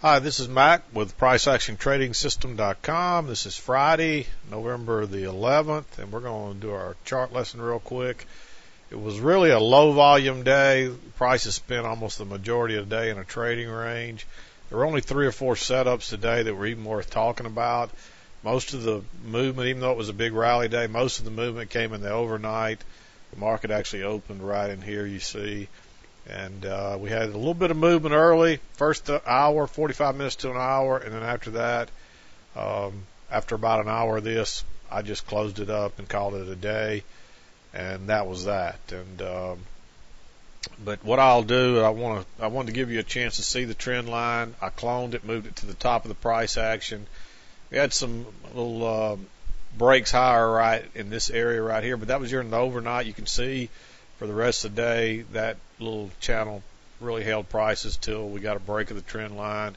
Hi, this is Mac with PriceActionTradingSystem.com. This is Friday, November the 11th, and we're going to do our chart lesson real quick. It was really a low volume day. Prices spent almost the majority of the day in a trading range. There were only 3 or 4 setups today that were even worth talking about. Most of the movement, even though it was a big rally day, most of the movement came in the overnight. The market actually opened right in here, you see. And we had a little bit of movement early, first hour, 45 minutes to an hour, and then after that, after about an hour of this, I just closed it up and called it a day, and that was that. And but what I'll do, I wanted to give you a chance to see the trend line. I cloned it, moved it to the top of the price action. We had some little breaks higher right in this area right here, but that was during the overnight. You can see for the rest of the day, that little channel really held prices till we got a break of the trend line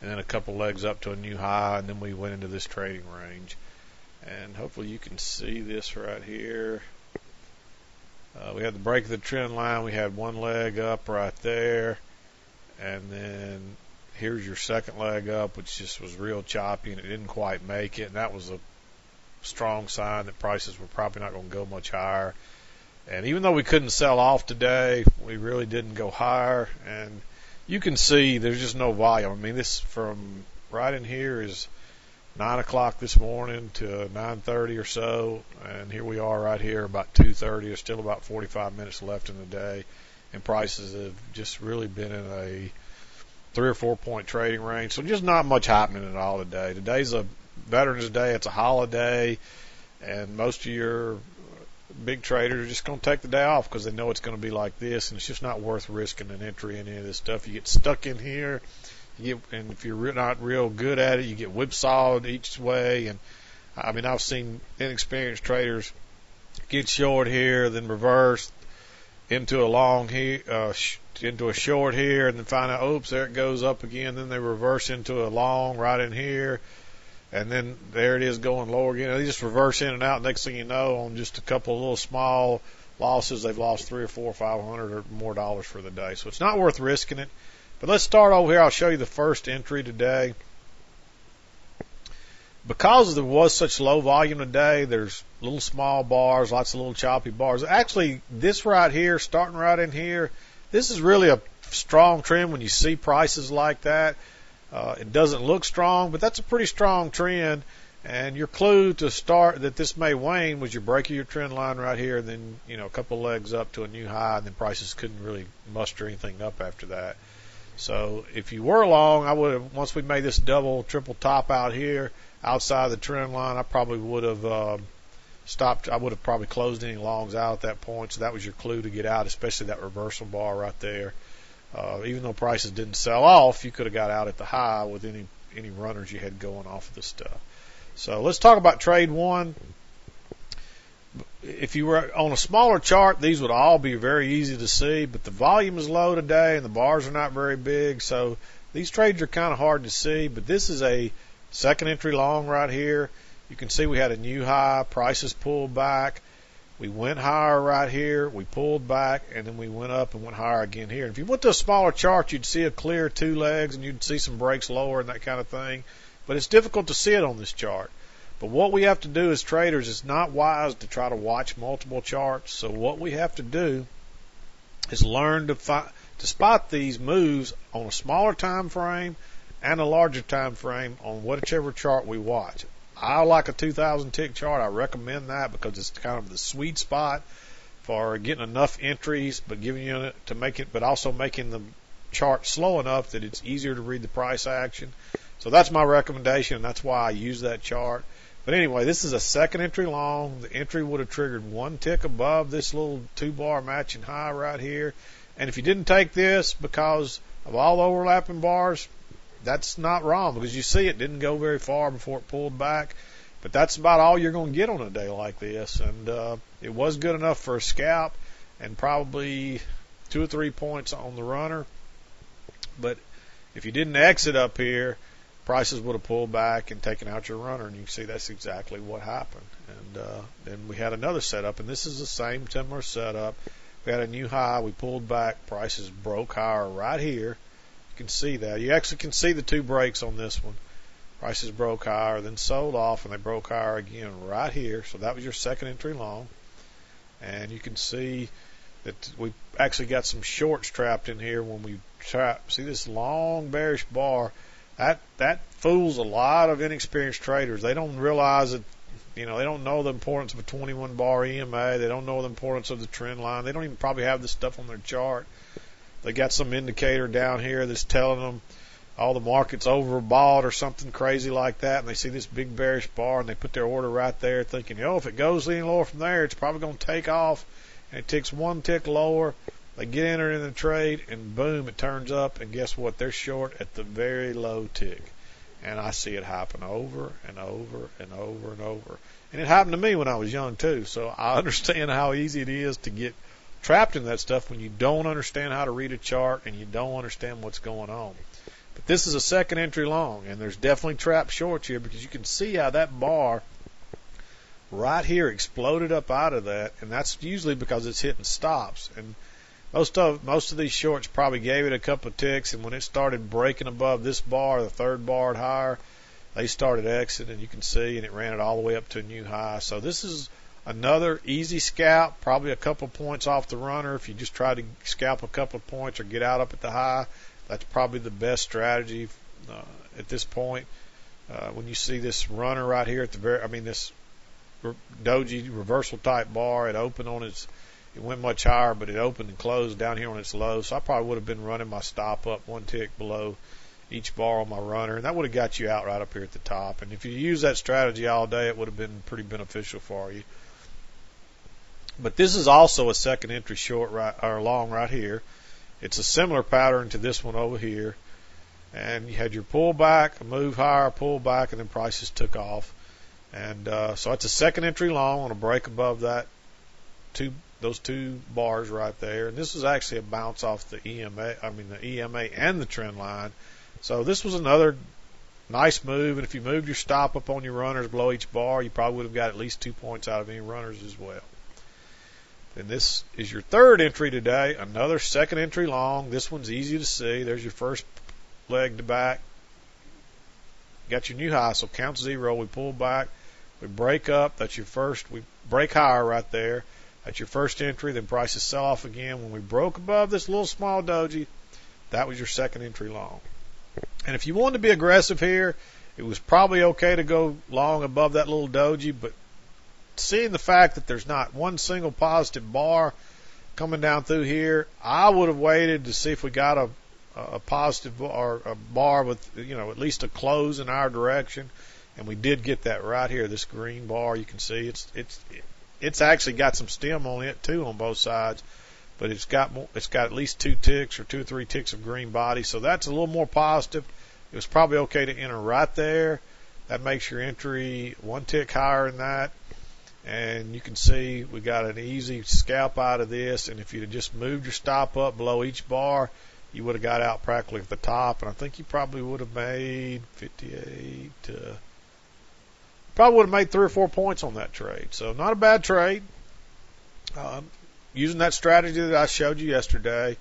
and then a couple legs up to a new high, and then we went into this trading range. And hopefully you can see this right here. We had the break of the trend line. We had one leg up right there, and then here's your second leg up, which just was real choppy and it didn't quite make it, and that was a strong sign that prices were probably not going to go much higher. And even though we couldn't sell off today, we really didn't go higher. And you can see there's just no volume. I mean, this from right in here is 9 o'clock this morning to 9:30 or so. And here we are right here about 2:30. There's still about 45 minutes left in the day. And prices have just really been in a 3 or 4 point trading range. So just not much happening at all today. Today's a Veterans Day. It's a holiday. And most of your big traders are just going to take the day off because they know it's going to be like this, and it's just not worth risking an entry in any of this stuff. You get stuck in here, and if you're not real good at it, you get whipsawed each way. And I mean, I've seen inexperienced traders get short here, then reverse into a long here, into a short here, and then find out, oops, there it goes up again. Then they reverse into a long right in here. And then there it is going lower again. They just reverse in and out. Next thing you know, on just a couple of little small losses, they've lost 3 or 4 or 500 or more dollars for the day. So it's not worth risking it. But let's start over here. I'll show you the first entry today. Because there was such low volume today, there's little small bars, lots of little choppy bars. Actually, this right here, starting right in here, this is really a strong trend when you see prices like that. It doesn't look strong, but that's a pretty strong trend. And your clue to start that this may wane was your break of your trend line right here, and then a couple legs up to a new high, and then prices couldn't really muster anything up after that. So if you were long, I would have, once we made this double, triple top out here outside the trend line, I probably would have stopped. I would have probably closed any longs out at that point. So that was your clue to get out, especially that reversal bar right there. Even though prices didn't sell off, you could have got out at the high with any runners you had going off of this stuff. So let's talk about trade one. If you were on a smaller chart, these would all be very easy to see, but the volume is low today and the bars are not very big, so these trades are kind of hard to see. But this is a second entry long right here. You can see we had a new high, prices pulled back. We went higher right here, we pulled back, and then we went up and went higher again here. And if you went to a smaller chart, you'd see a clear 2 legs, and you'd see some breaks lower and that kind of thing. But it's difficult to see it on this chart. But what we have to do as traders, is not wise to try to watch multiple charts. So what we have to do is learn to spot these moves on a smaller time frame and a larger time frame on whichever chart we watch. I like a 2,000 tick chart. I recommend that because it's kind of the sweet spot for getting enough entries, but giving you to make it, but also making the chart slow enough that it's easier to read the price action. So that's my recommendation, and that's why I use that chart. But anyway, this is a second entry long. The entry would have triggered 1 tick above this little 2-bar matching high right here. And if you didn't take this because of all the overlapping bars, that's not wrong, because you see it didn't go very far before it pulled back. But that's about all you're going to get on a day like this. And it was good enough for a scalp and probably 2 or 3 points on the runner. But if you didn't exit up here, prices would have pulled back and taken out your runner. And you can see that's exactly what happened. And then we had another setup, and this is the same similar setup. We had a new high. We pulled back. Prices broke higher right here. can see that. You actually can see the two breaks on this one. Prices broke higher, then sold off, and they broke higher again right here. So that was your second entry long. And you can see that we actually got some shorts trapped in here when we trap. See this long bearish bar? That fools a lot of inexperienced traders. They don't realize that, they don't know the importance of a 21 bar EMA. They don't know the importance of the trend line. They don't even probably have this stuff on their chart. They got some indicator down here that's telling them all the market's overbought or something crazy like that, and they see this big bearish bar and they put their order right there thinking, if it goes any lower from there, it's probably going to take off, and it ticks one tick lower. They get entered in the trade, and boom, it turns up, and guess what? They're short at the very low tick. And I see it happen over and over and over and over. And it happened to me when I was young, too. So I understand how easy it is to get trapped in that stuff when you don't understand how to read a chart and you don't understand what's going on. But this is a second entry long, and there's definitely trapped shorts here because you can see how that bar right here exploded up out of that, and that's usually because it's hitting stops. And most of these shorts probably gave it a couple of ticks, and when it started breaking above this bar, the third bar and higher, they started exiting, you can see, and it ran it all the way up to a new high. So this is another easy scalp, probably a couple points off the runner. If you just try to scalp a couple of points or get out up at the high, that's probably the best strategy at this point. When you see this runner right here at the this doji reversal type bar, it opened on it went much higher, but it opened and closed down here on its low. So I probably would have been running my stop up one tick below each bar on my runner, and that would have got you out right up here at the top. And if you use that strategy all day, it would have been pretty beneficial for you. But this is also a second entry short or long right here. It's a similar pattern to this one over here. And you had your pullback, a move higher, pullback, and then prices took off. And so it's a second entry long on a break above those two bars right there. And this is actually a bounce off the EMA and the trend line. So this was another nice move. And if you moved your stop up on your runners below each bar, you probably would have got at least 2 points out of any runners as well. And this is your third entry today, another second entry long. This one's easy to see. There's your first leg to back. Got your new high, so count zero. We pull back. We break up. That's your first. We break higher right there. That's your first entry. Then prices sell off again. When we broke above this little small doji, that was your second entry long. And if you wanted to be aggressive here, it was probably okay to go long above that little doji, but seeing the fact that there's not one single positive bar coming down through here, I would have waited to see if we got a positive or a bar with at least a close in our direction, and we did get that right here. This green bar, you can see it's actually got some stem on it too on both sides, but it's got at least 2 ticks or 2 or 3 ticks of green body, so that's a little more positive. It was probably okay to enter right there. That makes your entry 1 tick higher than that. And you can see we got an easy scalp out of this. And if you'd have just moved your stop up below each bar, you would have got out practically at the top. And I think you probably would have made 58. Probably would have made 3 or 4 points on that trade. So not a bad trade. Using that strategy that I showed you yesterday,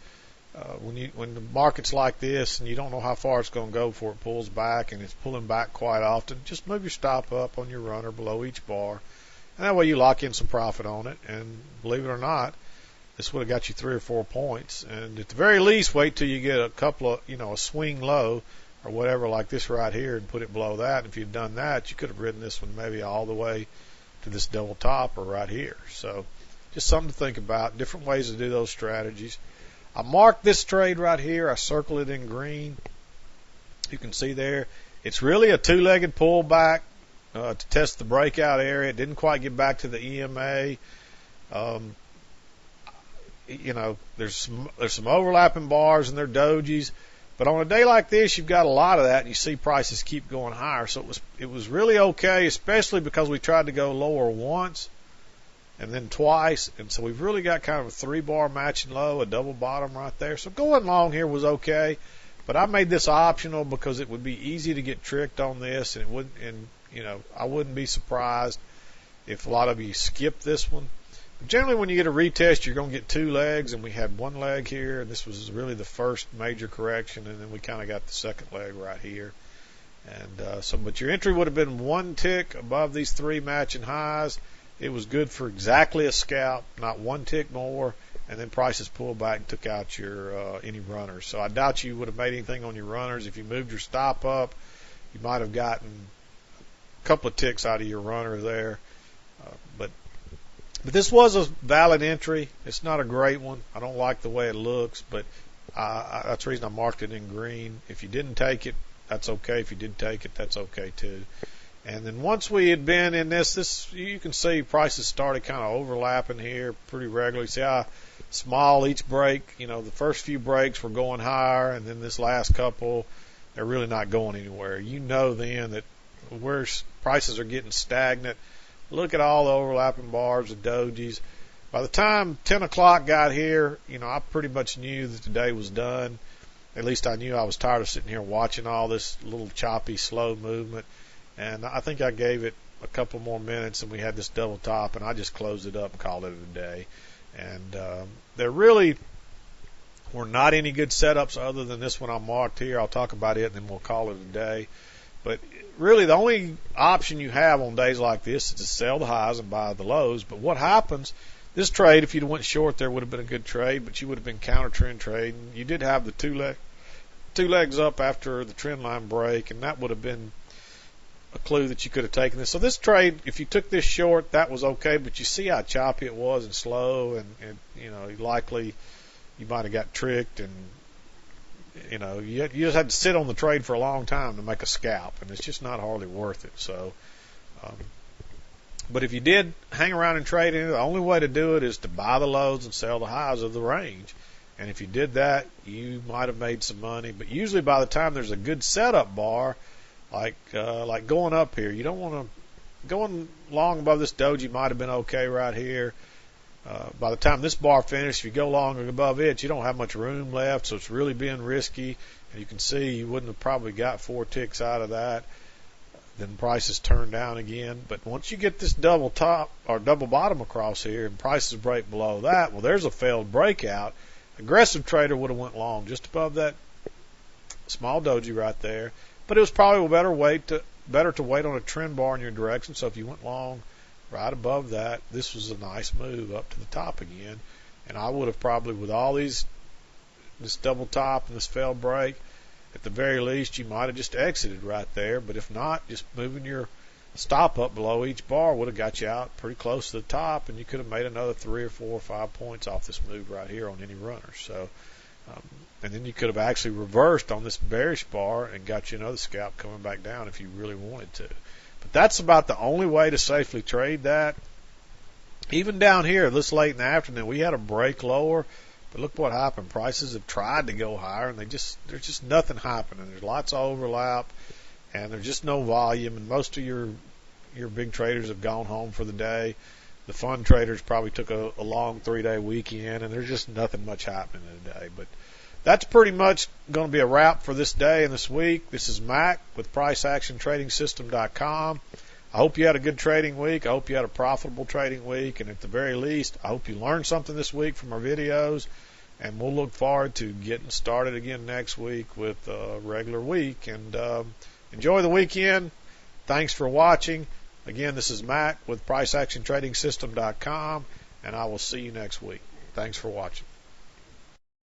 when the market's like this and you don't know how far it's going to go before it pulls back, and it's pulling back quite often, just move your stop up on your runner below each bar. And that way you lock in some profit on it. And believe it or not, this would have got you 3 or 4 points. And at the very least, wait till you get a couple of, a swing low or whatever like this right here and put it below that. And if you'd done that, you could have ridden this one maybe all the way to this double top or right here. So just something to think about, different ways to do those strategies. I marked this trade right here. I circled it in green. You can see there. It's really a 2-legged pullback. To test the breakout area. It didn't quite get back to the EMA. There's some overlapping bars and they're dojis, but on a day like this, you've got a lot of that, and you see prices keep going higher. So it was really okay, especially because we tried to go lower once and then twice, and so we've really got kind of a 3-bar matching low, a double bottom right there. So going long here was okay, but I made this optional because it would be easy to get tricked on this, and it wouldn't. I wouldn't be surprised if a lot of you skip this one. But generally, when you get a retest, you're going to get 2 legs, and we had 1 leg here, and this was really the first major correction, and then we kind of got the second leg right here. And but your entry would have been 1 tick above these 3 matching highs. It was good for exactly a scalp, not 1 tick more, and then prices pulled back and took out your any runners. So I doubt you would have made anything on your runners. If you moved your stop up, you might have gotten a couple of ticks out of your runner there. But this was a valid entry. It's not a great one. I don't like the way it looks, but that's the reason I marked it in green. If you didn't take it, that's okay. If you did take it, that's okay too. And then once we had been in this, you can see prices started kind of overlapping here pretty regularly. See how small each break, the first few breaks were going higher, and then this last couple, they're really not going anywhere. You know then that where prices are getting stagnant. Look at all the overlapping bars of dojis. By the time 10 o'clock got here, I pretty much knew that the day was done. At least I knew I was tired of sitting here watching all this little choppy, slow movement. And I think I gave it a couple more minutes, and we had this double top, and I just closed it up and called it a day. And there really were not any good setups other than this one I marked here. I'll talk about it, and then we'll call it a day. But really, the only option you have on days like this is to sell the highs and buy the lows. But what happens, this trade, if you'd went short there, would have been a good trade, but you would have been counter trend trading. You did have the two legs up after the trend line break, and that would have been a clue that you could have taken this. So this trade, if you took this short, that was okay, but you see how choppy it was and slow, and likely you might have got tricked, and you just had to sit on the trade for a long time to make a scalp, and it's just not hardly worth it. So but if you did hang around and trade in it, the only way to do it is to buy the lows and sell the highs of the range. And if you did that, you might have made some money. But usually by the time there's a good setup bar, like going up here, you don't want to going long above this doji might have been okay right here. By the time this bar finished, if you go long above it, you don't have much room left, so it's really being risky. And you can see you wouldn't have probably got 4 ticks out of that. Then prices turn down again. But once you get this double top or double bottom across here and prices break below that, well, there's a failed breakout. Aggressive trader would have went long just above that small doji right there. But it was probably better to wait on a trend bar in your direction. So if you went long right above that, this was a nice move up to the top again. And I would have probably, with all this double top and this failed break, at the very least, you might have just exited right there. But if not, just moving your stop up below each bar would have got you out pretty close to the top, and you could have made another 3 or 4 or 5 points off this move right here on any runner. So, and then you could have actually reversed on this bearish bar and got you another scalp coming back down if you really wanted to. But that's about the only way to safely trade that. Even down here, this late in the afternoon, we had a break lower. But look what happened. Prices have tried to go higher, and there's just nothing happening. There's lots of overlap, and there's just no volume. And most of your big traders have gone home for the day. The fun traders probably took a long 3-day weekend, and there's just nothing much happening today. But that's pretty much going to be a wrap for this day and this week. This is Mac with PriceActionTradingSystem.com. I hope you had a good trading week. I hope you had a profitable trading week. And at the very least, I hope you learned something this week from our videos. And we'll look forward to getting started again next week with a regular week. And enjoy the weekend. Thanks for watching. Again, this is Matt with PriceActionTradingSystem.com. And I will see you next week. Thanks for watching.